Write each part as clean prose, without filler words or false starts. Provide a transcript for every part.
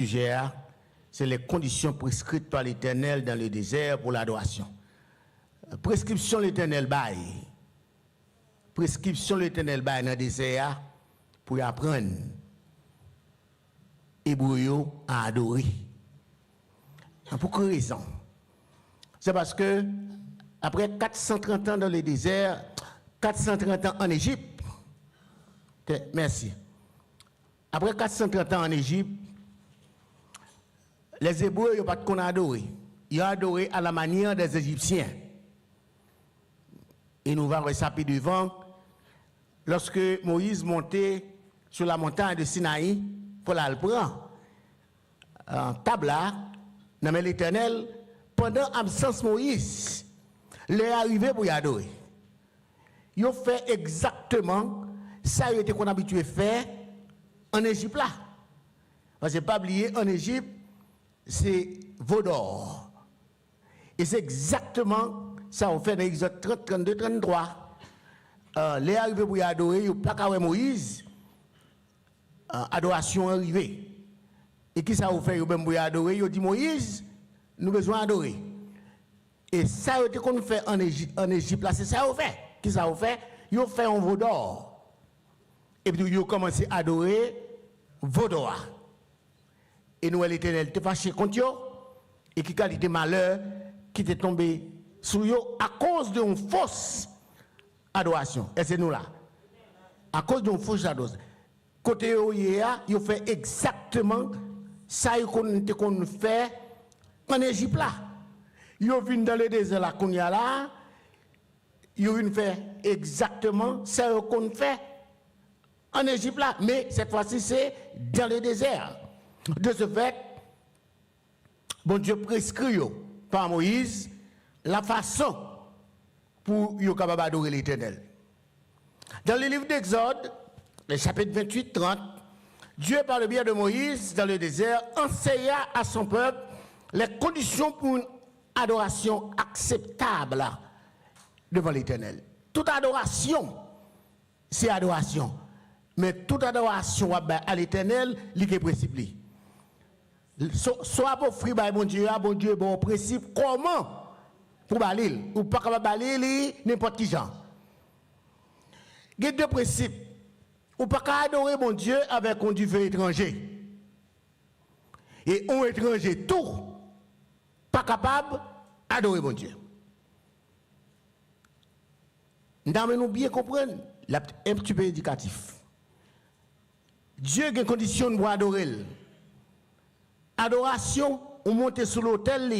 sujet, c'est les conditions prescrites par l'Éternel dans le désert pour l'adoration. Prescription l'Éternel bail. Prescription l'Éternel bail dans le désert pour apprendre Hébreu à adorer. Pour quelle raison? C'est parce que après 430 ans dans le désert, 430 ans en Égypte, merci. Après 430 ans en Égypte, les Hébreux n'ont pas de qu'on adorer. Ils ont adoré à la manière des Égyptiens. Et nous allons ressaper devant. Lorsque Moïse montait sur la montagne de Sinaï, pour la prendre, en tabla, dans l'Éternel, pendant l'absence de Moïse, il est arrivé pour y adorer. Ils ont fait exactement ça qu'on a habitué à faire en Égypte là. Parce que pas oublier, en Égypte, c'est veau d'or. Et c'est exactement ça qu'on fait dans Exode 30, 32, 33. Les arrivés pour y adorer, il n'y a pas qu'à Moïse, adoration arrivée. Et qui ça vous fait, pour y adorer, il dit Moïse, nous avons besoin d'adorer. Et ça qu'on fait en Égypte là, c'est ça qu'on fait. Qui ça vous fait? Ils fait un veau d'or. Et puis ils ont commencé à adorer veau d'or. Et nous, l'Éternel, te fâché contre eux, et qui qualité malheur qui t'est tombé sur eux à cause d'une fausse adoration. Et c'est nous là. À cause d'une fausse adoration. Côté eux, ils ont fait exactement ça qu'on fait en Égypte là. Ils ont venu dans le désert là, qu'on y a là, ils ont fait exactement ça qu'on fait en Égypte là. Mais cette fois-ci, c'est dans le désert. De ce fait, bon Dieu prescrit par Moïse la façon pour être capable d'adorer l'Éternel. Dans le livre d'Exode, le chapitre 28-30, Dieu, par le biais de Moïse, dans le désert, enseigna à son peuple les conditions pour une adoration acceptable devant l'Éternel. Toute adoration, c'est adoration. Mais toute adoration à l'Éternel, il y a principe. Soit pour offrir bon Dieu, bon principe, comment pour balil, ou pas capable balil n'importe qui genre. Il y a deux principes. Ou pas adorer bon Dieu avec un Dieu étranger. Et un étranger tout, pas capable d'adorer bon Dieu. Nous devons bien comprendre, un petit peu éducatif. Dieu a une condition pour adorer. Adoration, on monte sur l'autel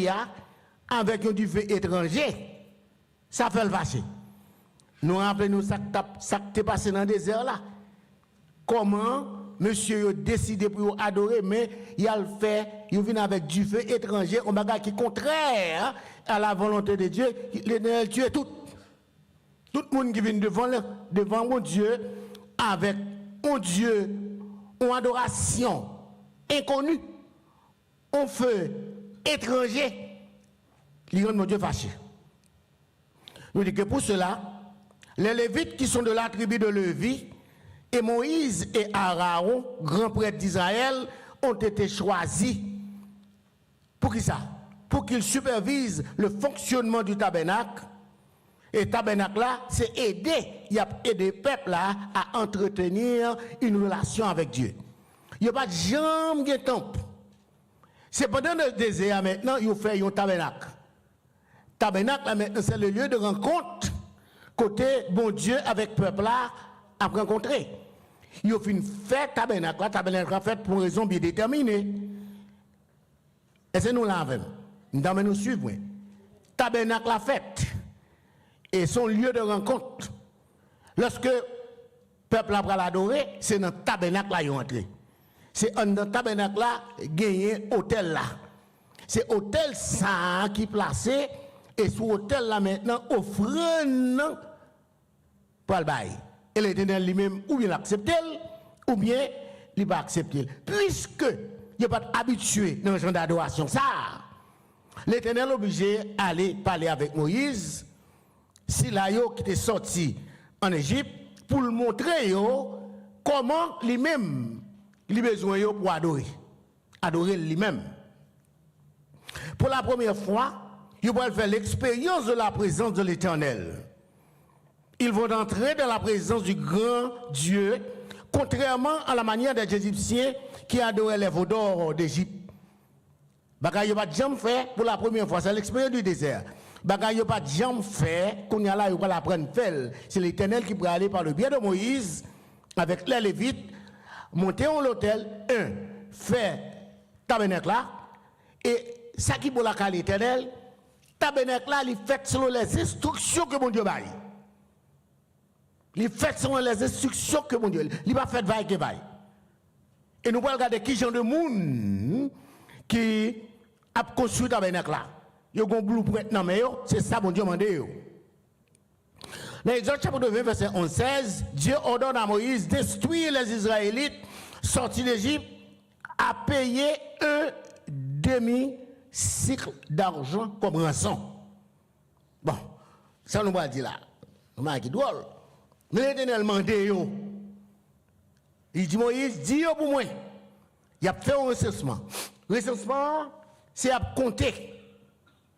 avec un Dieu étranger, ça fait le vacher. Nous rappelons ça qui est passé dans le désert là. Comment monsieur a décidé pour adorer, mais il a le fait, il vient avec du feu étranger, un bagage qui est contraire à la volonté de Dieu, il tue tout. Tout le monde qui vient devant mon Dieu avec un Dieu, une adoration inconnue, un feu étranger, il rend mon Dieu fâché. Nous disons que pour cela, les Lévites qui sont de la tribu de Lévi, et Moïse et Aaron, grands prêtres d'Israël, ont été choisis. Pour qui ça? Pour qu'ils supervisent le fonctionnement du tabernacle. Et le tabernacle là, c'est aider, il a aidé le peuple là à entretenir une relation avec Dieu. Il n'y a pas de jambe de temple. C'est pendant le désert maintenant, il fait un tabernacle. Tabernacle là maintenant, c'est le lieu de rencontre côté bon Dieu avec le peuple là à rencontrer. Il a fait une fête tabernacle, tabernacle fait pour une raison bien déterminée. Et c'est nous là avec nous devons nous suivre. Tabernacle la fête et son lieu de rencontre. Lorsque le peuple a l'adorer, c'est dans le tabernacle là il est entré. C'est dans le tabernacle là gagné hôtel là. C'est hôtel ça qui est placé et sur hôtel là maintenant offrande pour le bail. Et l'Éternel lui-même, ou bien l'accepte, ou bien il va accepter. Puisque il n'est pas habitué dans le genre d'adoration, ça, l'Éternel est obligé d'aller parler avec Moïse, si là, qui était sorti en Égypte, pour le montrer comment lui-même, il a besoin pour adorer. adorer lui-même. Pour la première fois, ils vont faire l'expérience de la présence de l'Éternel. Ils vont entrer dans la présence du grand Dieu, contrairement à la manière des Égyptiens qui adoraient les veaux d'or d'Égypte. Bagaille pas jamais fait pour la première fois, c'est l'expérience du désert. Bagaille pas jamais fait qu'on y a là, il va la prendre faire. C'est l'Éternel qui pourra aller par le biais de Moïse avec les Lévites, monter en l'autel, faire tabernacle là, et ça qui pour la cale l'Éternel, tabernacle là, il fait selon les instructions que mon Dieu baille. Il fait selon les instructions que mon Dieu, il va faire vaille que vaille. Et nous allons regarder qui genre de monde qui a construit le tabernacle là. Il y a un blueprint dans mais c'est ça mon Dieu m'a dit. Dans Exode chapitre 20 verset 11-16, Dieu ordonne à Moïse d'instruire les Israélites sortis d'Égypte à payer un demi-cycle d'argent comme rançon. Bon, ça nous va dire là. On qui drôle. Mais l'Éternel m'a dit il dit Moïse, dis pour moi. Il a fait un recensement. Recensement, c'est à compter.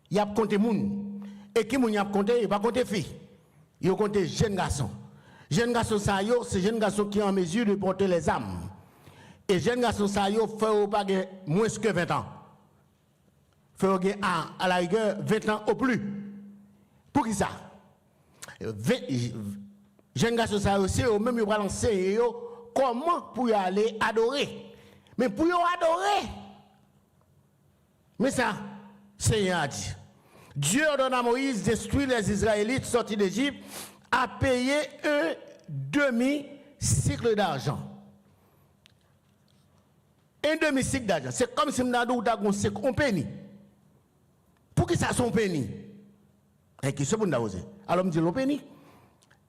Il a compté moun. Et qui moun a compté, il va compter filles. Il a compté jeunes garçons. Jeunes garçons, c'est jeunes garçons qui sont en mesure de porter les âmes. Et jeunes garçons, ça y est, fait pas moins que 20 ans. Fait à la rigueur 20 ans au plus. Pour qui ça? Jeunes garçons, ça y est, même ils vont lancer comment pour y aller adorer. Mais pour y adorer, mais ça, Seigneur a dit. Dieu ordonne à Moïse d'instruire les Israélites sortis d'Égypte à payer un demi-cycle d'argent. Un demi-cycle d'argent. C'est comme si on a dit un penny. Pour qui ça son penny? Et qui se peut nous alors, on dit le penny.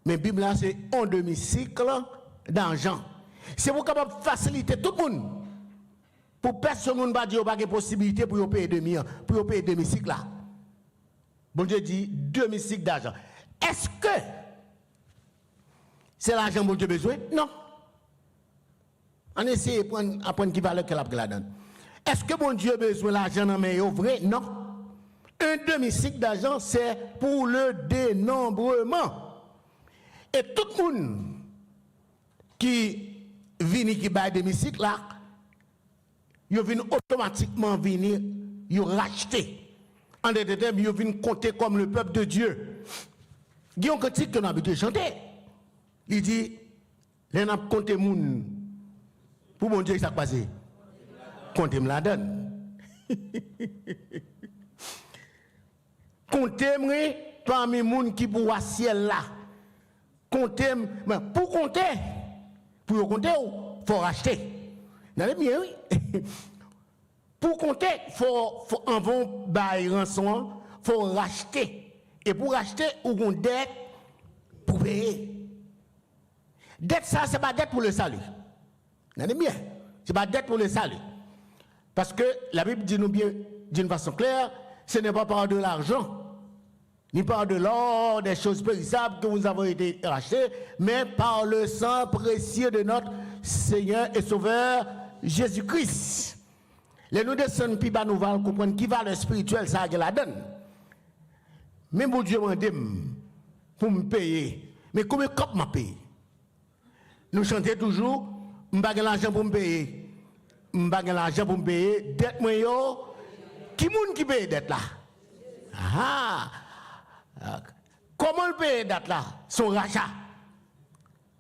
Mais la Bible, c'est un demi-cycle d'argent. C'est pour capable faciliter tout le monde. Pour personne ne va dire qu'il n'y a pas de possibilité pour payer demi-cycle là. Bon Dieu dit demi-cycle d'argent. Est-ce que c'est l'argent que Dieu a besoin? Non. On essaie d'apprendre qui valeur qu'elle a pris là-dedans. Est-ce que mon Dieu a besoin de l'argent dans mes vrai? Non. Un demi-cycle d'argent, c'est pour le dénombrement. Et tout le monde qui vient qui bat demi-cycle là, il vient automatiquement venir, il racheter. En des termes, ils viennent compter comme le peuple de Dieu. Il y a un cantique qu'on a habitué de chanter. Il dit, les n'a compté moun. Pour mon Dieu, ça passe. Comptez me la donne. Comptez-moi parmi moun qui pour ciel là. Comptez, pour compter, il faut racheter. Dans les miens, oui. Pour compter, il faut en bail rançon, il faut racheter. Et pour racheter, ou une dette pour payer. Dette, ça, ce n'est pas dette pour le salut. Vous bien? Ce n'est pas dette pour le salut. Parce que la Bible dit nous bien, d'une façon claire, ce n'est pas par de l'argent, ni par de l'or, des choses périssables que vous avez été rachetés, mais par le sang précieux de notre Seigneur et Sauveur Jésus-Christ. Les nous descendons puis nous allons comprendre qui va le spirituel ça la donne. Même mon Dieu m'a dit pour me payer. Mais combien de copes m'a payé? Nous chantons toujours, je n'ai pas l'argent pour me payer. Je n'ai pas l'argent pour me payer. Dette moi yo. Qui moun qui paye dette là? Ah. Comment le payer dette là? Son rachat.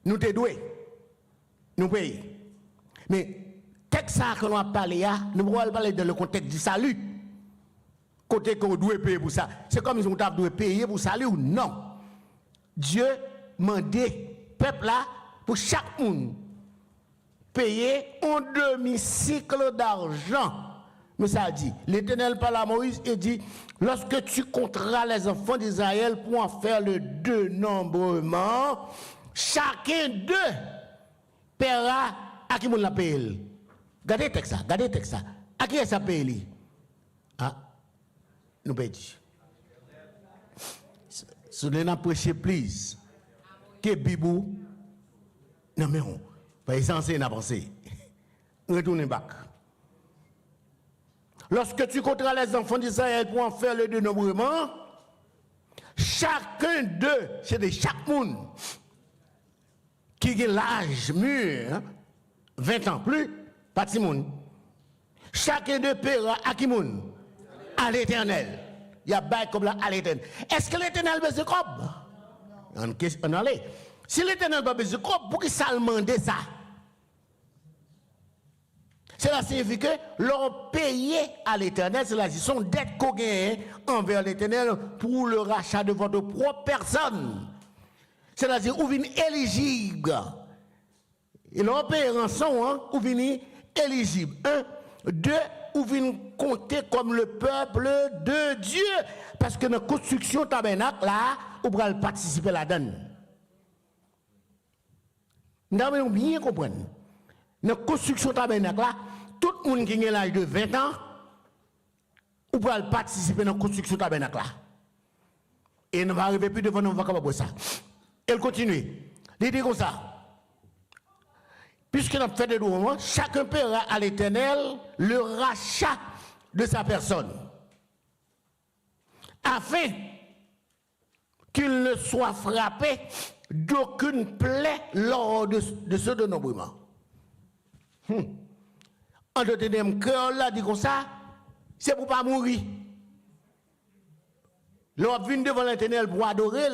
Nous te doué. Nous payons. Mais texte ça que nous avons parlé, nous pouvons parler dans le contexte du salut. Côté qu'on doit payer pour ça. C'est comme si on doit payer pour salut ou non. Dieu mandait peuple là pour chaque monde payer un demi-cycle d'argent. Mais ça dit, l'Éternel parle à Moïse et dit, lorsque tu compteras les enfants d'Israël pour en faire le dénombrement, chacun d'eux paiera à qui on l'a payé. Regardez le texte. À qui est-ce ça paye? Ah, nous payons. Si nous avons prêché, please, que Bibou, non mais on, par exemple, c'est une pensée. Retournez back. lorsque tu compteras les enfants d'Israël pour en faire le dénombrement, chacun d'eux, c'est de chaque monde qui a l'âge mûr, 20 ans plus, pas de monde. Chacun d'eux paiera à qui monde? À l'Éternel. Il y a bail comme là à l'Éternel. Est-ce que l'Éternel veut se cob? On allait. Si l'Éternel n'a pas besoin de cob, pour qu'il s'en demande ça? Cela signifie que l'on payé à l'Éternel, cela dit, son dette qu'on gagne envers l'Éternel pour le rachat de votre propre personne. C'est-à-dire, vous venez éligible. Et l'on paye rançon, hein, vous venez éligible. 1, 2, vous venez compter comme le peuple de Dieu. Parce que dans la construction tabernacle, là, vous pouvez participer là-dedans. Nous devons bien comprendre. Dans la construction tabernacle, là, tout le monde qui a l'âge de 20 ans, vous pouvez participer dans la construction tabernacle. Là. Et nous va arriver plus devant nous, on va capable de ça. Elle continue. Il dit comme ça. Puisque nous fait des moments, chacun paiera à l'Éternel le rachat de sa personne. Afin qu'il ne soit frappé d'aucune plaie lors de ce dénombrement. En deuxième cœur, là, dit comme ça, c'est pour ne pas mourir. L'on vient devant l'Éternel pour adorer.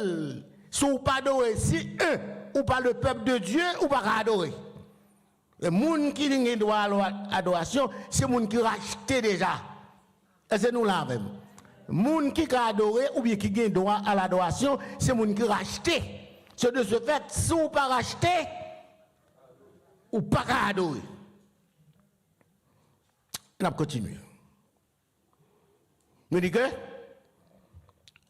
Si vous pas adorer, si ou pas le peuple de Dieu, ou pas adorer. Les gens qui ont droit à l'adoration, c'est les gens qui ont racheté déjà. Et c'est nous là même. Les gens qui ont adoré ou bien qui ont droit à l'adoration, c'est les gens qui ont racheté. C'est de ce fait, si vous pas racheté, ou pas adorer. On va continuer. Nous dit que,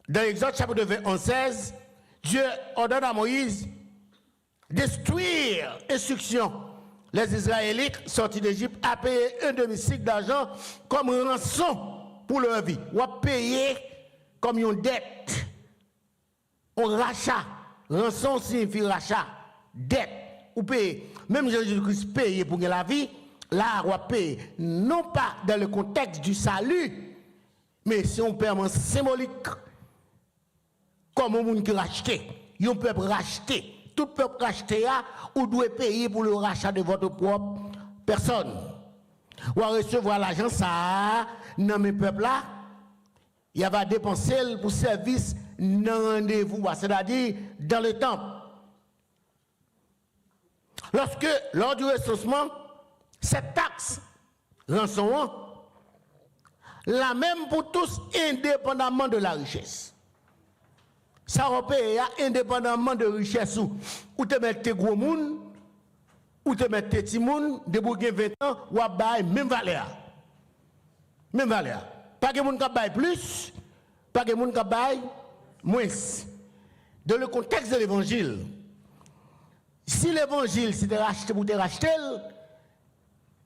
dans l'Exode chapitre 21, 16, Dieu ordonne à Moïse destruire instruction. Les Israélites sortis d'Égypte à payer un demi-cycle d'argent comme rançon pour leur vie. Ou à payer comme une dette. On rachat. Rançon signifie rachat. Dette. Ou payer. Même Jésus-Christ paye pour la vie. Là, on paye. Non pas dans le contexte du salut, mais c'est un paiement symbolique. Comme un monde qui racheté. Un peuple racheté. Tout peuple racheté, vous devez payer pour le rachat de votre propre personne. Ou à recevoir l'argent, ça, dans mes peuples là, il va dépenser pour service dans rendez-vous, c'est-à-dire dans le temple. Lorsque, lors du recensement, cette taxe, rançon, la même pour tous, indépendamment de la richesse. Ça va payer indépendamment de richesse ou te mettre tes gros moun, ou te mettre tes petits moun, de bourguer 20 ans, ou à bailler même valeur. Même valeur. Pas que moun ka baille plus, pas que moun ka baille moins. Dans le contexte de l'évangile, si l'évangile c'était racheté pour te racheter,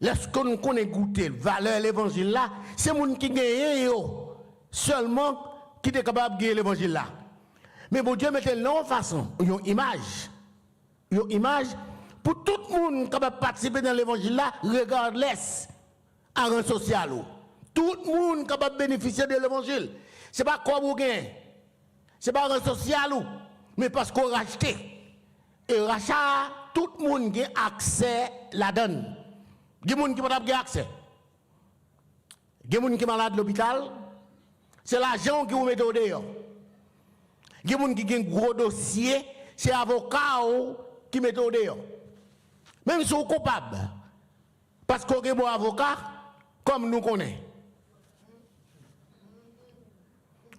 lorsque nous connaissons goûter valeur de l'évangile là, c'est moun qui gagne seulement qui est capable de gagner l'évangile là. Mais bon Dieu mettez non façon, une image. Une image pour tout le monde qui va participer dans l'évangile là, regardless à rang social. Tout le monde qui va bénéficier de l'évangile. Ce n'est pas quoi vous gagnez. Ce n'est pas rang social, mais parce qu'on racheté. Et rachat, tout le monde a accès là-dedans. Il y a des gens qui n'ont pas accès. Il y a des gens qui sont malades à l'hôpital. C'est l'argent qui vous met au dehors. Il y a des gens qui ont un gros dossier, c'est l'avocat qui met au dehors. Même si vous êtes coupable, parce qu'on est bon avocat, comme nous connaissons.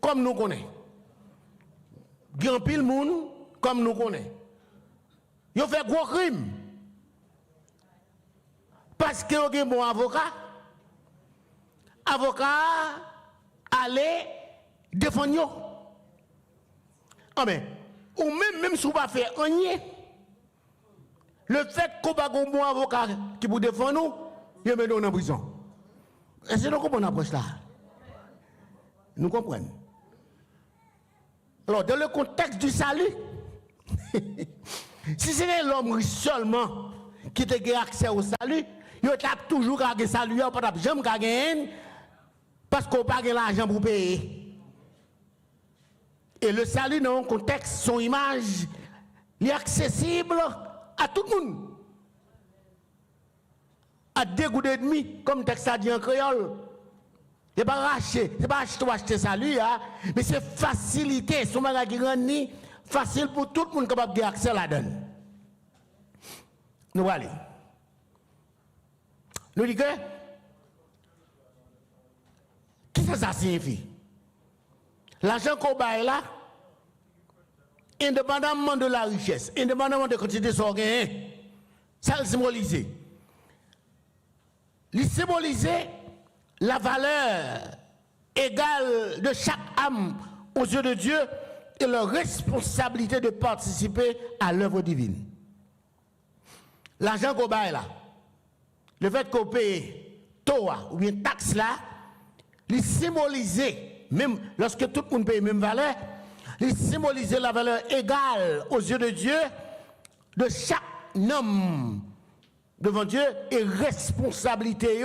Comme nous connaissons. Grand pile monde, comme nous connaissons. Ils ont fait gros crime. Parce qu'on est bon avocat, allez défendre. Ah mais, ou même si vous ne pas faire rien, le fait qu'on va avoir un bon avocat qui vous défend nous, il met nous en prison. Est-ce que nous comprenons l'approche là? Nous comprenons. Alors, dans le contexte du salut, si c'est l'homme seulement qui a accès au salut, il a toujours gagné salut, il n'a jamais gagné Parce qu'on n'a pas l'argent pour payer. Et le salut dans un contexte, son image, il est accessible à tout le monde. À deux coups d'ennemis, comme le texte a dit en créole. Ce n'est pas racheter, ce n'est pas acheter salut, hein, mais c'est facilité. Son bagage qui rend facile pour tout le monde capable d'avoir accès à la donne. Nous allons. Nous disons que, qu'est-ce que ça signifie? L'argent qu'on baille là, indépendamment de la richesse, indépendamment de la quantité de son gain, ça le symbolise. Il symbolise la valeur égale de chaque âme aux yeux de Dieu et leur responsabilité de participer à l'œuvre divine. L'argent qu'on baille là, le fait qu'on paye TOA ou bien taxe là, il symbolise, même lorsque tout le monde paye la même valeur, il symbolise la valeur égale aux yeux de Dieu de chaque homme devant Dieu et responsabilité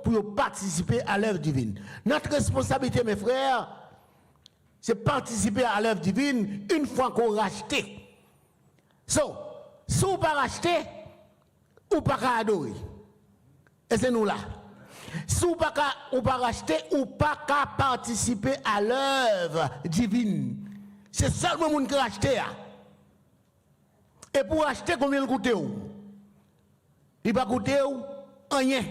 pour participer à l'œuvre divine. Notre responsabilité, mes frères, c'est participer à l'œuvre divine une fois qu'on rachète. Si on ne pas racheter, ou pas adorer. Et c'est nous là. Si on ne pas racheter, ou pas participer à l'œuvre divine. C'est seulement le monde qui rachète. Et pour acheter, combien il coûte? Il ne va coûter rien.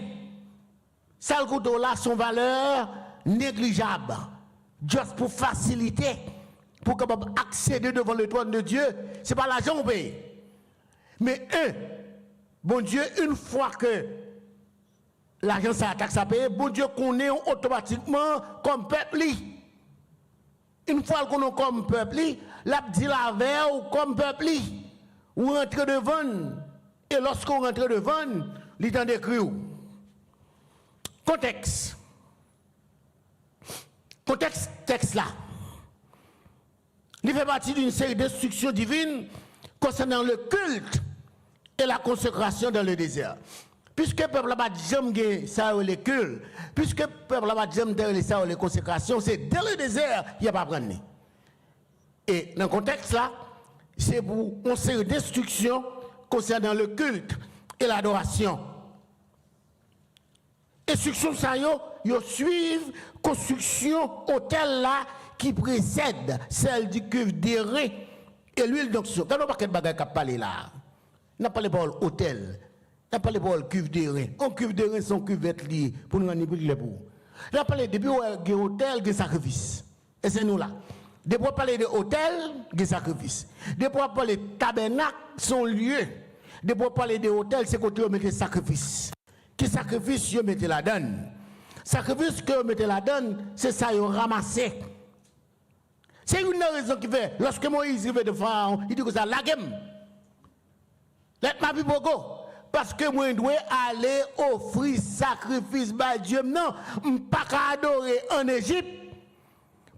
Ça le coûte là, son valeur négligeable. Juste pour faciliter, pour capable accéder devant le trône de Dieu. Ce n'est pas l'argent qu'on paye. Mais bon Dieu, une fois que l'argent ça taxe à payer, bon Dieu connaît automatiquement comme peuple. Une fois qu'on est comme peuple, l'a dit la veille ou comme peuple, ou rentre devant. Et lorsqu'on rentre devant, il est en décrit. Contexte. Contexte, texte là. Il fait partie d'une série d'instructions divines concernant le culte et la consécration dans le désert. Puisque le peuple n'a pas jamais ça les cultes, puisque le peuple n'a pas jamais ça les consécrations, c'est dans le désert qu'il n'y a pas prendre. Et dans le contexte là, c'est pour une série d'instructions concernant le culte et l'adoration. Instructions ça yo suivent construction hôtel là qui précède celle du cuve d'airain et l'huile d'onction. Quand on parle de bagages qui parlé là, on n'a pas parlé de hôtel, on n'a pas parlé de cuve d'airain. On cuve d'airain sont cuvettes liées pour nous rendre plus pour. On a parlé depuis de hôtel, de sacrifice. Et c'est nous là. Depuis on parler de hôtel, de sacrifice. Depuis on parler de tabernacle, son lieu. Depuis on parler de hôtel, c'est côté on met sacrifice. Qui sacrifice vous mettez la donne. Sacrifice que vous mettez la donne, c'est ça vous ramassez. C'est une raison qui fait, lorsque Moïse arrive de Pharaon, il dit que ça la game. Let ma vie bogo. Parce que moi je dois aller offrir sacrifice à Dieu. Non, je ne peux pas adorer en Égypte.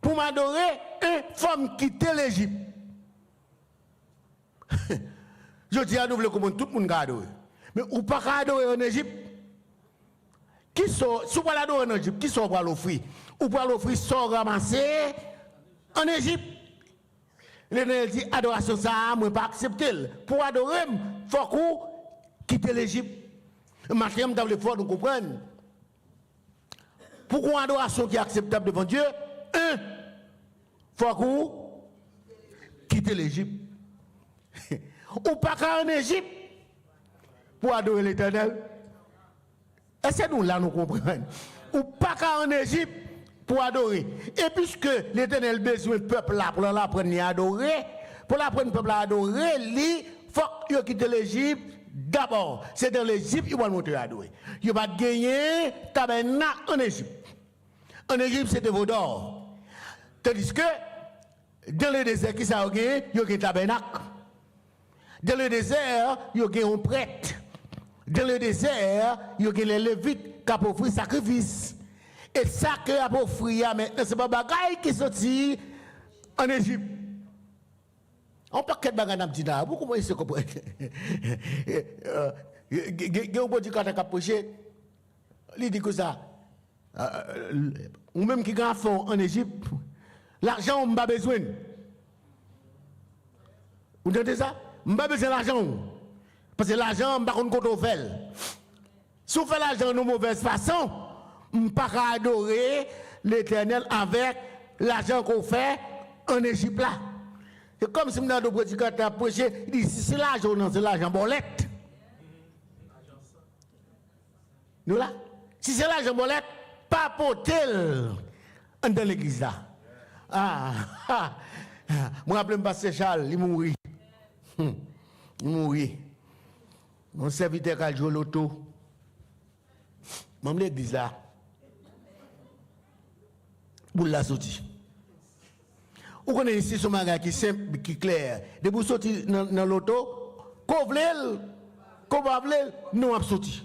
Pour m'adorer, une femme quitter l'Égypte. Je dis à nous, comment tout le monde adorer. Mais ou pas adorer en Égypte. Qui sont, si vous voulez adorer en Égypte, qui sont pour l'offrir? Ou pour l'offrir sans ramasser en Égypte. L'Éternel dit, adoration ça, moi pas accepter. Pour adorer, il faut qu'on quitte l'Égypte. Maintenant, dans le fort, nous comprenons. Pour une adoration qui est acceptable devant Dieu, il faut qu'on quitte l'Égypte. Ou pas qu'en Égypte pour adorer l'Éternel. Et c'est nous là nous comprenons. Ou pas qu'en Égypte pour adorer. Et puisque l'Éternel besoin de peuple là pour l'apprendre à adorer, pour l'apprendre peuple à adorer, il faut qu'il quitte l'Égypte d'abord. C'est dans l'Égypte qu'il va monter à adorer. Il va gagner tabernacle en Égypte. En Égypte c'était veau d'or. Tandis que dans le désert qui ça a gagné, il y a un tabernacle. Dans le désert, il y a un prêtre. Dans le désert, il y a les Lévites qui ont offert sacrifice. Et ça que a offert maintenant, c'est pas bagaille qui sorti en Égypte. On peut pas de bagaille dans le petit là. Vous comprenez ce que vous comprenez? Il y a un petit qui a approché. Il dit que ça. ou même qui grand fond en Égypte, l'argent, on n'a pas besoin. Vous entendez ça? On n'a pas besoin d'argent. Parce que l'argent, on n'a pas besoin de faire. Si on fait l'argent de mauvaise façon, on ne peut pas adorer l'Éternel avec l'argent qu'on fait en Égypte là. C'est comme si nous prédicateur prêché, il dit si c'est l'argent, non, c'est l'argent bolette. Nous là, si c'est l'argent bolette, pas potel dans l'église là. Je me rappelle pasteur Charles, il mourit. Il mourit. Mon serviteur qui a joué l'auto. Même l'église là. Pour la sortie. Vous connaissez ici ce magasin qui est simple, qui est clair. De vous sortir dans l'auto, qu'on veut, nous avons sorti.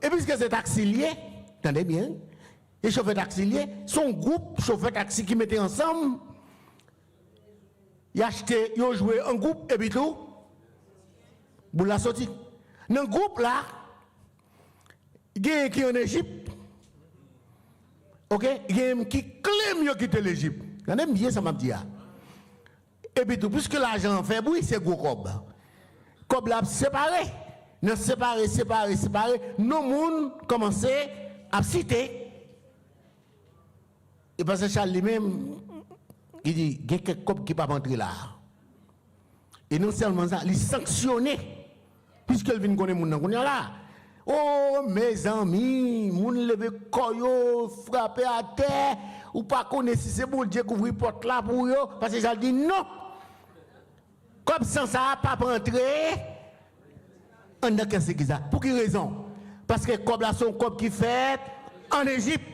Et puisque c'est taxi lié, attendez bien, les chauffeurs taxi liés, son groupe chauffeur taxi qui mettait ensemble, ils achetaient, ils ont joué un groupe et puis tout, pour la sortie. Dans le groupe là, il y a qui en Égypte, ok, il y a qui clame de quitter l'Égypte. Vous avez bien ça m'a dit. Et puis tout, puisque l'argent fait bruit, c'est gros cob. Cob là séparé. Nous séparer. Nos monde commençaient à citer. Et parce que Charles lui-même, il dit, il y a quelques copes qui ne peuvent pas entrer là. Et non seulement ça, il sanctionné. Puisqu'il vient connaître mon nom là. Oh, mes amis, mon levé koyo, frappé à terre, ou pas connaître si c'est bon Dieu qui ouvre porte là pour eux, parce que j'ai dit non. Comme ça, ça n'a pas entrer. On a qu'est-ce que ça? Pour quelle raison? Parce que comme là, son cop qui fait en Égypte.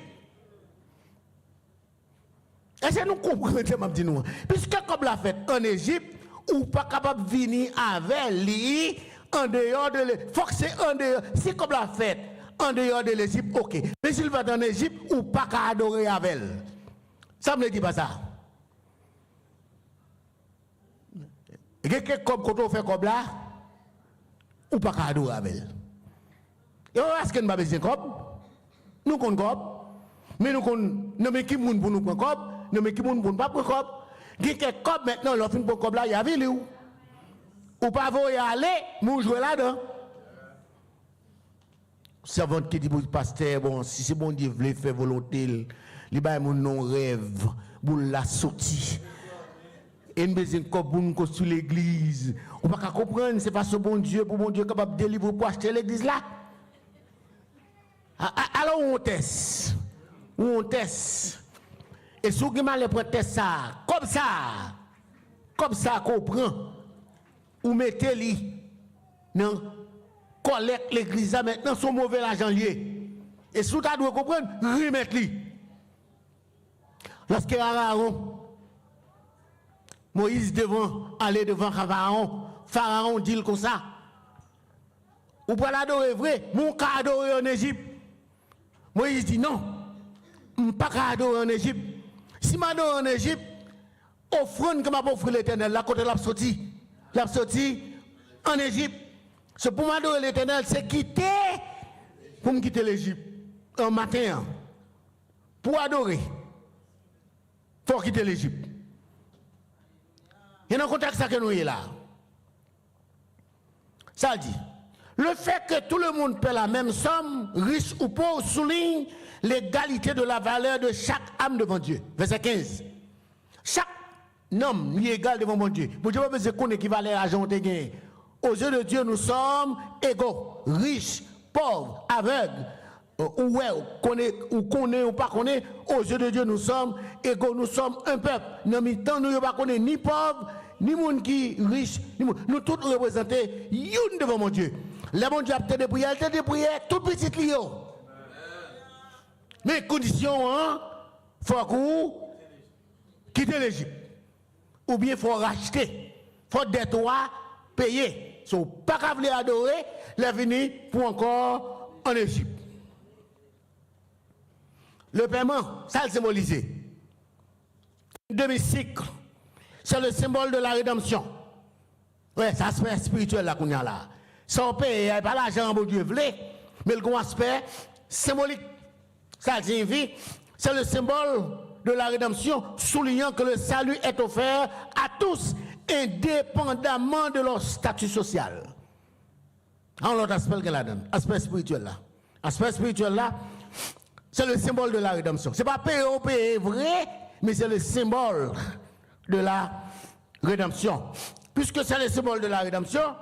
Est-ce que nous comprenons ce que je dis nous? Puisque comme la fait en Égypte, ou pas capable de venir avec lui en dehors de l'Égypte. Faut que c'est en dehors. Si comme la fait en dehors de l'Égypte, ok. Mais s'il va en Égypte, ou pas qu'à adorer avec elle. Ça me dit pas ça. Et quelqu'un comme quand on fait comme là, ou pas qu'à adorer avec elle. Et est-ce qu'on n'a pas besoin de cop? Nous qu'on cop. Mais nous qu'on ne met qui moun pour nous prendre cop, ne met qui moun pour nous pas prendre cop. Quelqu'un cop maintenant, l'offre pour cop là, il y a vu où? Ou pas vous y aller, nous jouer là-dedans. Servante qui dit pour le pasteur, bon, si c'est bon Dieu veut faire volonté, il va mon non rêve pour la sortie. Et nous besoin de cop pour nous construire l'église. On ne peut pas comprendre, c'est pas ce bon Dieu pour bon Dieu capable de délivrer pour acheter l'église là. Alors on teste. On teste. Et si vous allez prendre test ça, comme ça qu'on prend, ou mettez-le dans collecte l'église maintenant, son mauvais argent lié. Et si vous doit comprendre, remettez-le. Lorsque Aaron, Moïse aller devant Pharaon dit comme ça. Ou pas l'adorer vrai, mon cas adorer en Égypte. Moïse dit non, je ne peux pas adorer en Égypte. Si je m'adore en Égypte, offrande que m'a offert l'Éternel, la côté l'a sorti en Égypte. C'est pour m'adorer l'Éternel, c'est quitter, pour me quitter l'Égypte un matin. Pour adorer, il faut quitter l'Égypte. Il y a un contexte ça que nous sommes là. Ça dit, le fait que tout le monde paie la même somme, riche ou pauvre, souligne l'égalité de la valeur de chaque âme devant Dieu. Verset 15. Chaque homme est égal devant mon Dieu. Pour Dieu, pas besoin qu'on équivalent à l'argent de gain. Aux yeux de Dieu, nous sommes égaux, riches, pauvres, aveugles, ou connaît ou pas connaît. Aux yeux de Dieu, nous sommes égaux, nous sommes un peuple. Nous ne pas connaître ni pauvres, ni monde qui riche, nous tous représentés, une devant mon Dieu. Le bon Dieu a peut-être dépouillé, elle a dépouillé, tout petit lion. Mais condition, hein, faut qu'on quitte l'Égypte. Ou bien il faut racheter. Il faut des droits payés. Si vous pas qu'à vouloir adorer, les venir pour encore en Égypte. Le paiement, ça le symbolise. Demi-cycle, c'est le symbole de la rédemption. Ouais, ça aspect spirituel là qu'on a là. Sans payer, pas l'argent, bon Dieu voulait, mais le grand aspect symbolique. Ça signifie, c'est le symbole de la rédemption, soulignant que le salut est offert à tous, indépendamment de leur statut social. En l'autre aspect qu'elle a donné, aspect spirituel là. Aspect spirituel là, c'est le symbole de la rédemption. Ce n'est pas payer vrai, mais c'est le symbole de la rédemption. Puisque c'est le symbole de la rédemption,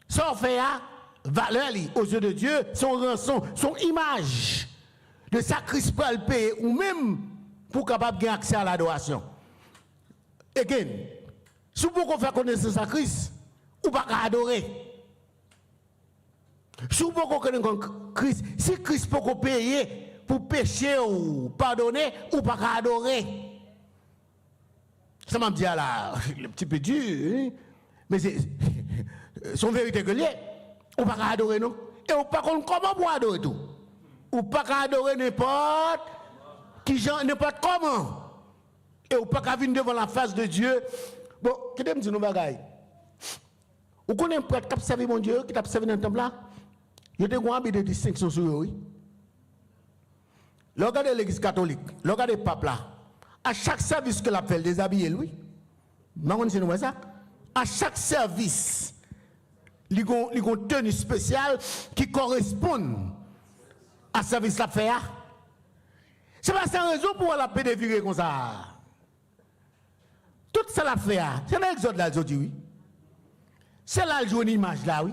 ça fait à valeur aux yeux de Dieu, son rançon, son image de sacrifice pour le payer, ou même pour capable gagner accès à l'adoration. Again, si vous faire connaître ce Christ, ou pas adorer. Si vous connaissez Christ, si Christ peut payer pour pécher ou pardonner, ou pas adorer. Ça m'a dit là, le petit peu dur, mais c'est son vérité que lié. Ou pas adorer non. Et ou pas comment pour adorer tout. Ou pas adorer n'importe qui genre n'importe comment. Et ou pas venir devant la face de Dieu. Bon, qui me dit nous bagaille. Ou connaît un prêtre qui a servi mon Dieu, qui a servi dans le temple là. Il y a des de distinction sur eux. Regardez l'église catholique, regardez le pape là. À chaque service que l'a fait, déshabiller lui. Si nous ça. À chaque service, il y a une tenue spéciale qui correspond à ce service la fait. C'est pas sans raison pour la paix dévirer comme ça. Tout ça la fait. C'est un exode là, je dis oui. C'est là le joue une image là, oui.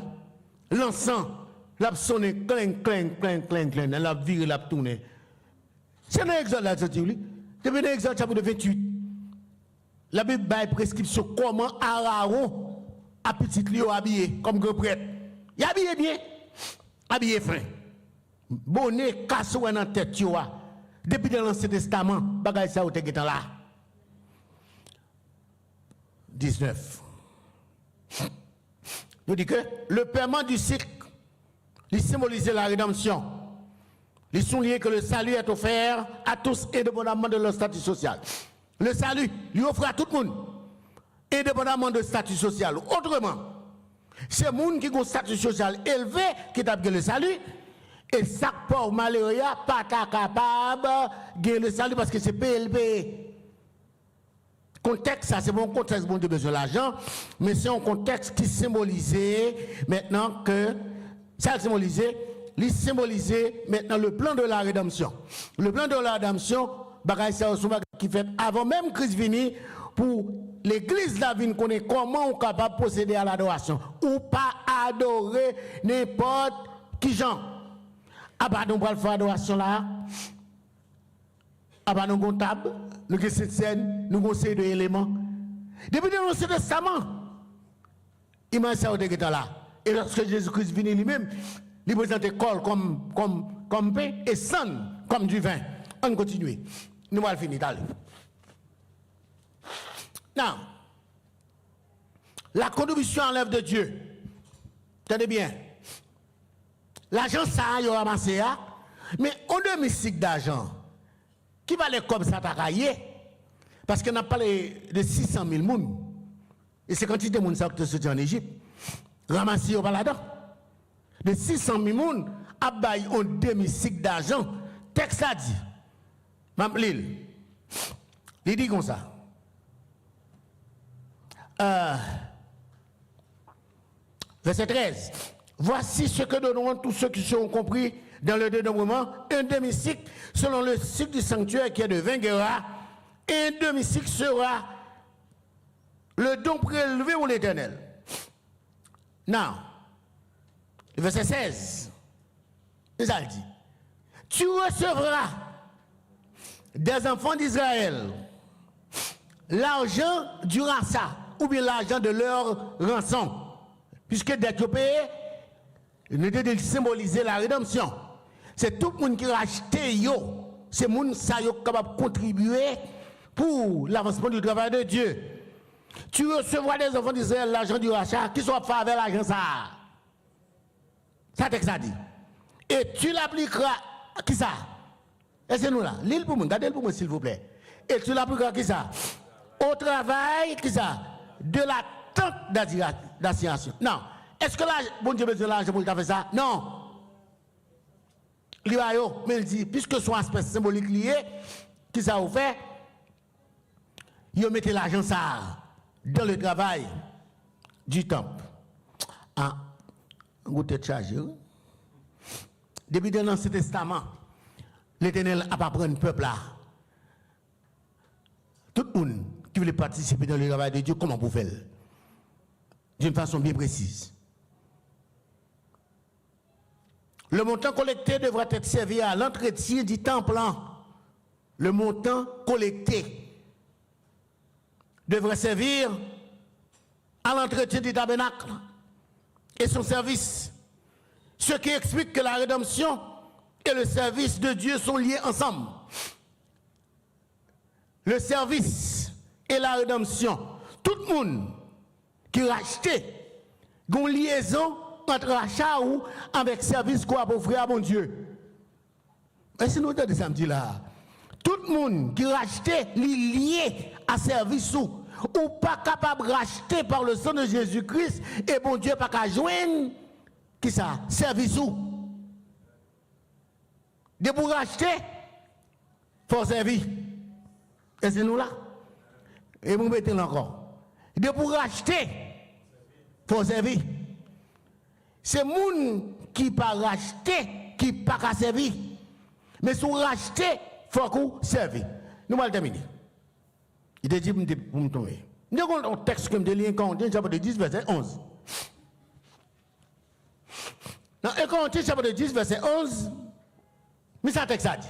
L'encens, l'a sonné, cling, cling, cling, cling, cling, l'a viré, l'a tourné. C'est un exode là, je dis oui. Depuis l'exode chapitre 28, la Bible a une prescription comment Aaron a petit Léo habillé comme grand prêtre. Il habillé bien, habillé fin. Bonnet, casse dans la tête, tu vois. Depuis l'Ancien Testament, bagay ça ou te getan là. 19. Nous dit que le paiement du cycle, il symbolise la rédemption. Il souligne que le salut est offert à tous, indépendamment de leur statut social. Le salut, lui offre à tout le monde, indépendamment de statut social. Autrement, c'est les gens qui ont un statut social élevé qui t'a le salut, et ça, pour malheureux, pas capable de gagner le salut parce que c'est PLP. Contexte, ça c'est bon contexte, bon Dieu besoin de l'argent, mais c'est un contexte qui symbolisait maintenant que, ça symbolisait, il symbolisait maintenant le plan de la rédemption. Le plan de la rédemption, c'est qui fait avant même Christ vini pour l'église la vie connaît comment on est capable de procéder à l'adoration ou pas adorer n'importe qui gens. Ah bah nous allons faire l'adoration là. Ah bah nous avons table, nous avons cette scène, nous avons ces deux éléments. Depuis l'Ancien Testament, il m'a dit ça là. Et lorsque Jésus-Christ vini lui-même, il présentait col comme pain et sang comme du vin. On continue. Nous allons finir. Now, la contribution en l'œuvre de Dieu. Tenez bien. L'argent, ça a ramassé, mais on demi-cycle d'argent. Qui va aller comme ça, parce qu'on a parlé de 600 000 personnes. Et c'est quantité de gens qui sont en Égypte. Ramassé au là-dedans. De 600 000 personnes, à bailler un demi-cycle d'argent. Texte a dit. Mme Lille. Il dit comme ça. Verset 13. Voici ce que donneront tous ceux qui seront compris dans le dénombrement, un demi-cycle selon le cycle du sanctuaire qui est de 20 guéras, et un demi-cycle sera le don prélevé pour l'Éternel. Now, verset 16, il a dit, tu recevras des enfants d'Israël l'argent du rachat, ou bien l'argent de leur rançon, puisque dès que payé, il était de symboliser la rédemption. C'est tout le monde qui a acheté, c'est le monde qui est capable de contribuer pour l'avancement du travail de Dieu. Tu recevras des enfants d'Israël l'argent du rachat qui soit fait avec l'argent ça. Ça texte a dit. Et tu l'appliqueras, qui ça? Et c'est nous là. L'île pour moi, gardez-le pour moi s'il vous plaît. Et tu l'appliqueras, qui ça? Au travail, qui ça? De la tente d'assignation. Non. Est-ce que là, bon Dieu besoin de l'argent pour faire ça? Non. Mais il dit, puisque son aspect symbolique lié, qui ça vous fait? Vous mettez l'argent ça dans le travail du temple. Ah, vous êtes chargé. Depuis dans l'Ancien Testament, l'Éternel a pas pris un peuple là. Tout le monde qui voulait participer dans le travail de Dieu, comment vous faites? D'une façon bien précise. Le montant collecté devra être servi à l'entretien du temple. Le montant collecté devrait servir à l'entretien du tabernacle et son service. Ce qui explique que la rédemption et le service de Dieu sont liés ensemble. Le service et la rédemption. Tout le monde qui racheté a une liaison entre rachat ou avec service quoi pour offrir à mon Dieu. Mais si nous avons samedi là, tout le monde qui racheté lié à service ou pas capable de racheter par le sang de Jésus-Christ et bon Dieu pas qu'à joindre qui ça service ou de pour racheter faut servir. Et c'est nous là. Et vous mettez encore. De pour racheter faut servir. C'est moun qui pas racheter, qui pas qu'à servir. Mais si vous rachetez, il faut qu'on serve. Nous allons terminer. Il a dit pour me tomber. Nous avons un texte comme de l'Incanté, chapitre 10, verset 11. Dans Incanté, chapitre 10, verset 11, mais ça texte a dit.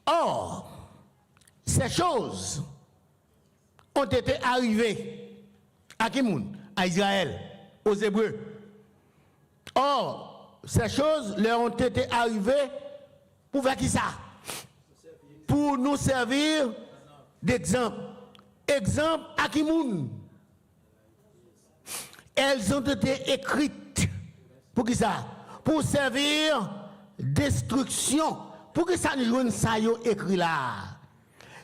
Or, ces choses ont été arrivées à qui moun? À Israël, aux Hébreux. Or, ces choses leur ont été arrivées pour faire qui ça? Pour nous servir d'exemple. Exemple à qui moun? Elles ont été écrites. Pour qui ça? Pour servir d'instruction. Pour que ça nous joue ça écrit là?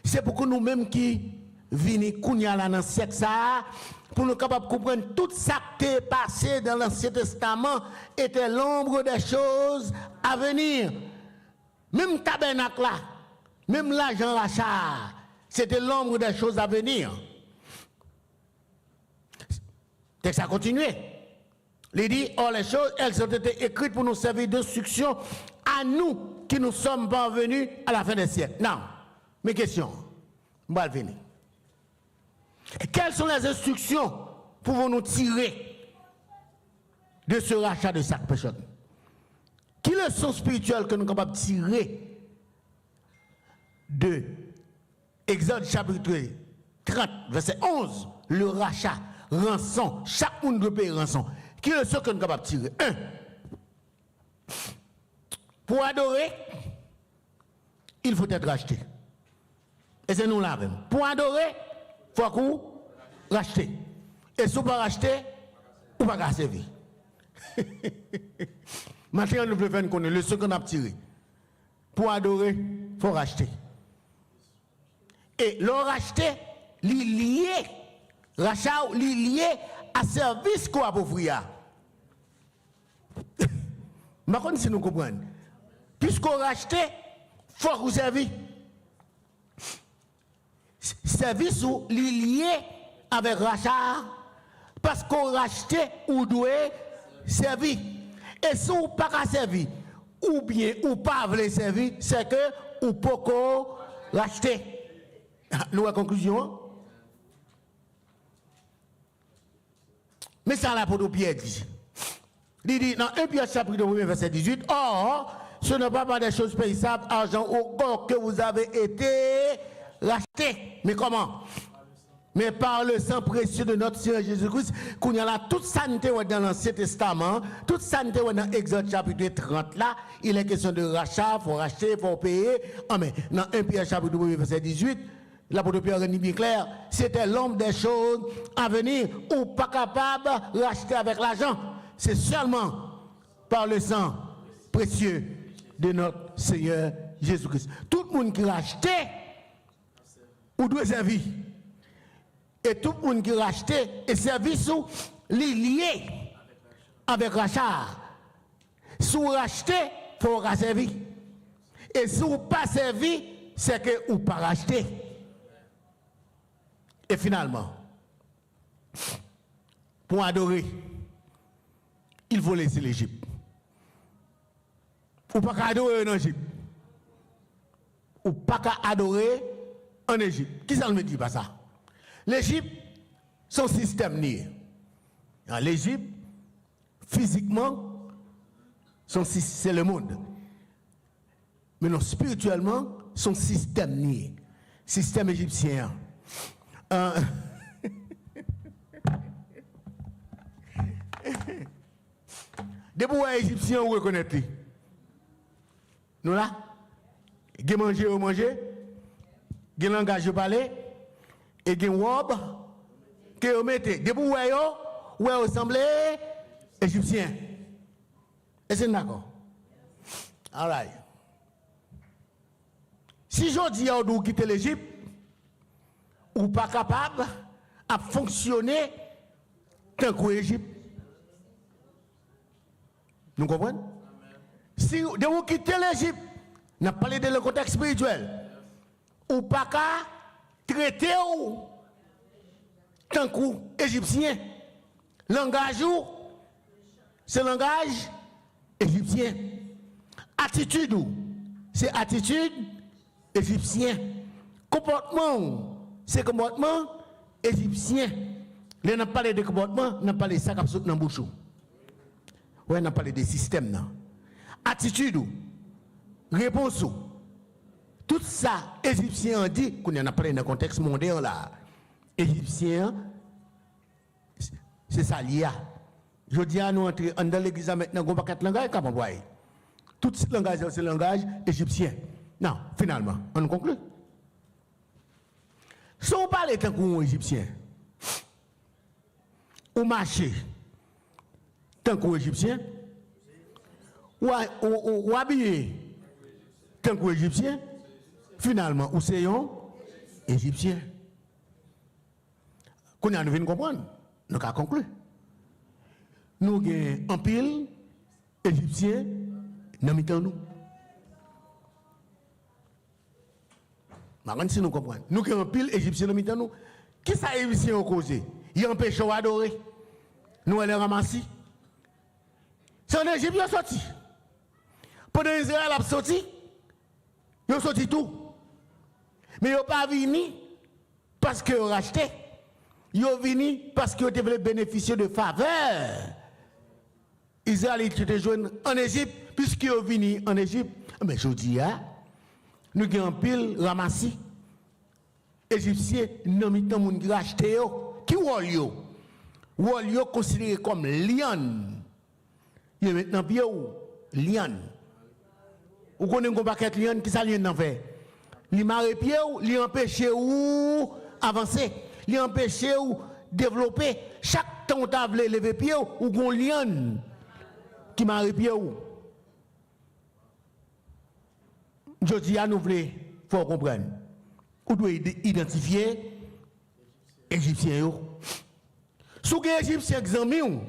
C'est pour que nous-mêmes qui venons kounya là dans le siècle ça, pour nous capables de comprendre tout ça qui est passé dans l'Ancien Testament était l'ombre des choses à venir. Même tabernacle là, même l'argent rachat, c'était l'ombre des choses à venir. Texte a continué. Il dit, or les choses, elles ont été écrites pour nous servir d'instruction à nous qui nous sommes parvenus à la fin des siècles. Non, mes questions, on va venir. Quelles sont les instructions pour nous tirer de ce rachat de chaque personne? Quelle leçon spirituelle que nous sommes capables de tirer de Exode chapitre 30, verset 11, le rachat, rançon, chaque monde doit payer rançon. Quelle leçon que nous sommes capables de tirer? 1. Pour adorer, il faut être racheté. Et c'est nous là même. Pour adorer, il faut qu'on racheter. Et si vous ne pas racheter, vous ne pouvez pas servir. Maintenant, nous devons connaître le ce qu'on a tiré. Pour adorer, il faut racheter. Et le racheter, lié, rachat, lié à service qu'on a pour offrir. Je ne sais pas si nous comprenons. Puisqu'on rachète, il faut vous servir. Service ou lié avec rachat, parce qu'on rachète ou doit servir. Et si vous pas servir, ou bien ou pas voulez servir, c'est que ou pas racheter. Nous la conclusion. Mais ça là pour nous Pierre dit. Il dit dans 1 Pierre chapitre 1 verset 18, or ce n'est pas par des choses périssables, argent ou corps que vous avez été rachetés. Mais comment? Mais par le sang précieux de notre Seigneur Jésus-Christ, qu'on y a là toute santé dans l'Ancien Testament, toute santé dans Exode chapitre 30 là, il est question de rachat, il faut racheter, il faut payer. Oh, mais dans 1 Pierre chapitre 1 verset 18, l'apôtre Pierre dit bien clair, c'était l'homme des choses à venir, ou pas capable de racheter avec l'argent. C'est seulement par le sang précieux de notre Seigneur Jésus-Christ. Tout le monde qui rachète, ou doit servir. Et tout le monde qui rachète, et service lié avec rachat. Si vous rachetez, il faut pas servir. Et si vous pas servi, c'est que vous pas racheté. Et finalement, pour adorer, il faut laisser l'Égypte. Ou pas adorer en Égypte. Ou pas adorer en Égypte. Qui ça ne me dit pas ça? L'Égypte, son système nié. L'Égypte, physiquement, c'est le monde. Mais non, spirituellement, son système nié. Système égyptien. Des bois égyptiens, vous reconnaissez. Nous là, vous mangez ou manger, vous langage ou parler, et vous robe, que vous mettez. Des bois où vous ressemblez égyptien. Est-ce que d'accord? All right. Si je dis à vous quitter l'Égypte, ou pas capable de fonctionner tant que l'Égypte. Nous comprenons? Si vous quittez l'Égypte, on a parlé de le contexte spirituel, ou pas qu'à traiter ou tant que égyptien. Langage ou c'est langage égyptien. Attitude ou c'est attitude égyptien. Comportement c'est comportement égyptien. Là, on a parlé de comportement, on a parlé de ça qui dans la bouche. Oui, on a parlé des systèmes. Attitude, réponse. Tout ça, égyptien dit, qu'on a parlé dans le contexte mondial là. Égyptien, c'est ça lié. Je dis à nous entrer dans l'église maintenant, on va pas quatre langages, comment voir. Tout ce langage, c'est le langage égyptien. Non, finalement, on conclut. Si on parle d'un coup égyptien, ou marché, tant qu'un égyptien, ou habillé, tant qu'un égyptien, finalement, ou c'est un égyptien. Qu'on a nous comprendre, nous avons conclu. Nous avons un pile égyptien dans nous. Si nous comprenons. Nous avons un pile égyptien dans nous. Qui ça égyptien au causé? Il empêche d'adorer. Nous allons ramasser. C'est un Égypte qui est sorti. Pendant Israël a sorti, ils ont sorti tout. Mais ils n'ont pas venu parce qu'ils ont racheté. Ils ont venu parce qu'ils ont bénéficié de faveur. Israël était joué en Égypte, puisqu'ils ont venu en Égypte. Mais je dis, nous avons un pile ramassé. Égyptiens, nous avons mis moun qui racheté. Qui est-ce Wolio considéré comme lion. Il est maintenant pied ou lion. Vous connaissez un paquet de lion qui ça lion fait. Il marre pied ou il empêche ou avancer. Il empêche ou développer. Chaque temps que vous lever pied ou gon lion qui marre pied ou. Je dis à nous faut comprendre. Vous devez identifier Égyptiens. Si vous avez des Égyptiens examinés,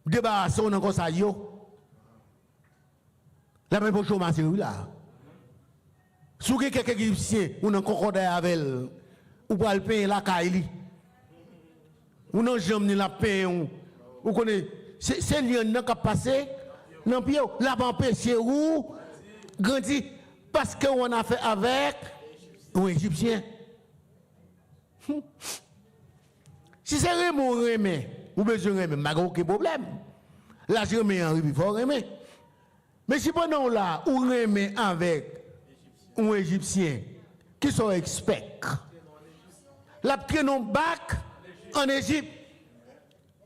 débarrassons dans comme ça. La même chose c'est là. Si vous avez quelques Égyptiens, vous avez concordé avec eux, vous pouvez payer la caille. Vous n'avez jamais la paix. Vous connaissez, c'est lion qui a passé dans le pied. Là, on empêché ou grandir parce qu'on a fait avec un Égyptien. Si c'est Raymond Rémé, vous besoin de Rémé, il n'y a aucun problème. Là, je remets en il faut Rémé. Mais si pendant là, vous Rémé avec un Égyptien qui sont experts, la traîne bac en Égypte,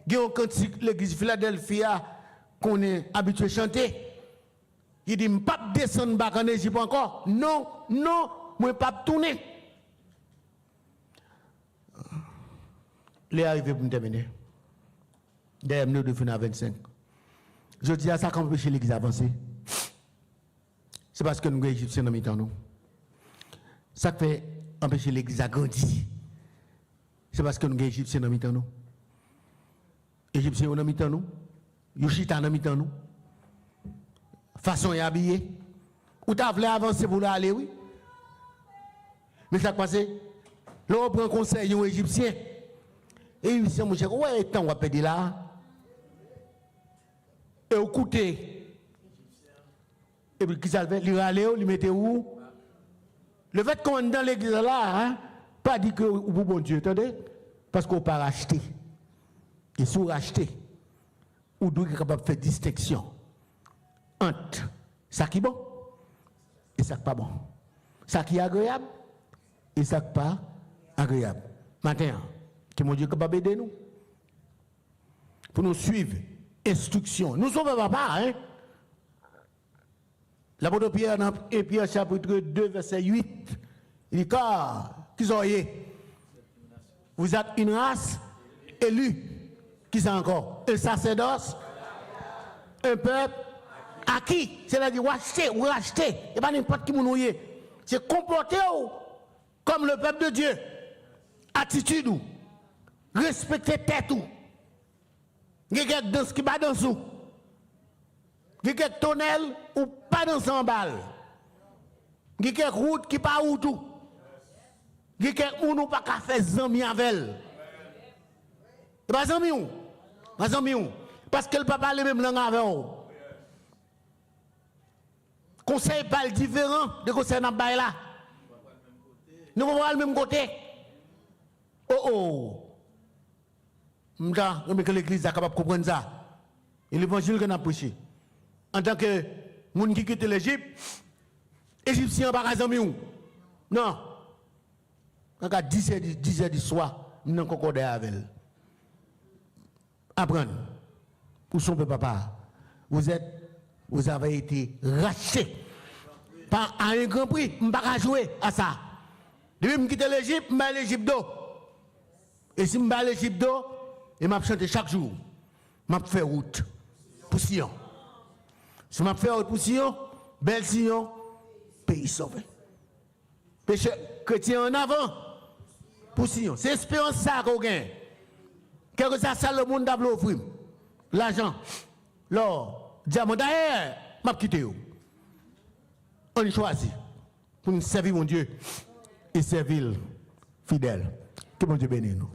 il y a un cantique, l'église Philadelphia, qu'on est habitué à chanter. Il dit, je ne vais pas descendre bac en Égypte encore. Non, non, je ne vais pas tourner. Les arrivés pour me terminer. Derrière nous, de fin à 25. Je dis à ça qu'on empêche l'église d'avancer. C'est parce que nous sommes Égyptiens dans le temps. Ça fait empêcher l'église à grandir. C'est parce que nous sommes Égyptiens dans le temps. Égyptiens dans le temps. Yoshita dans le temps. façon est habillé. Ou t'as voulu avancer pour aller, oui. Mais ça passe, là on prend conseil aux Égyptiens. Et ils disent, mon cher, ouais, tant on va pédir là. Et au côté, et puis qui ça fait? Il allait, il mettait où? Le fait qu'on est dans l'église là, hein, pas dit que vous bon Dieu, attendez, parce qu'on pas racheter. Et si vous rachetez, vous devez être capable de faire distinction entre ça qui est bon et ça qui n'est pas bon. Ça qui est agréable et ça qui n'est pas agréable. Maintenant, que mon Dieu est capable d'aider nous. Pour nous suivre, instruction. Nous sommes papa, hein? L'apôtre Pierre, dans 1 Pierre chapitre 2, verset 8, il dit, car, qui soyez, vous êtes une race élue. Qui c'est encore? Un sacerdoce, un peuple acquis. C'est-à-dire, ou racheter, et pas n'importe qui vous est. C'est comporter comme le peuple de Dieu. Attitude, respecter tête. Il y a quelqu'un danse qui va danser. Il y a quelqu'un tonnel ou pas dans en balle. Il y a quelqu'un route qui pas route. Il y a quelqu'un ou pas qu'à faire zami avec elle. Pas zami ou. Pas zami ou. Parce que le papa le même langue avec vous. Conseil pas différent de conseil dans bail là. Nous va le même côté. Oh. M'da, que l'église est capable de comprendre ça. Et l'évangile qu'on a prêché. En tant que moun qui quitte l'Égypte, Égyptien pas zami ou. Non. Quand à 10 heures du soir, nous avons concordé avec elle. Apprendre. Où sont vos papa? Vous avez été rachetés par un grand prix. Je ne peux pas jouer à ça. Depuis que je quitte l'Égypte, je vais à l'Égypte d'eau. Et si je vais à l'Égypte d'eau, je vais chanter chaque jour. Je vais faire route pour Sion. Si je fais route pour Sion, belle Sion, pays sauvé. Péché chrétien en avant pour Sion. C'est l'espérance ça qu'on gagne. Quel que ça, le monde a offert. L'argent, l'or, diamant, d'ailleurs, je vais quitter. On choisit pour nous servir mon Dieu et servir fidèle. Que mon Dieu bénisse nous.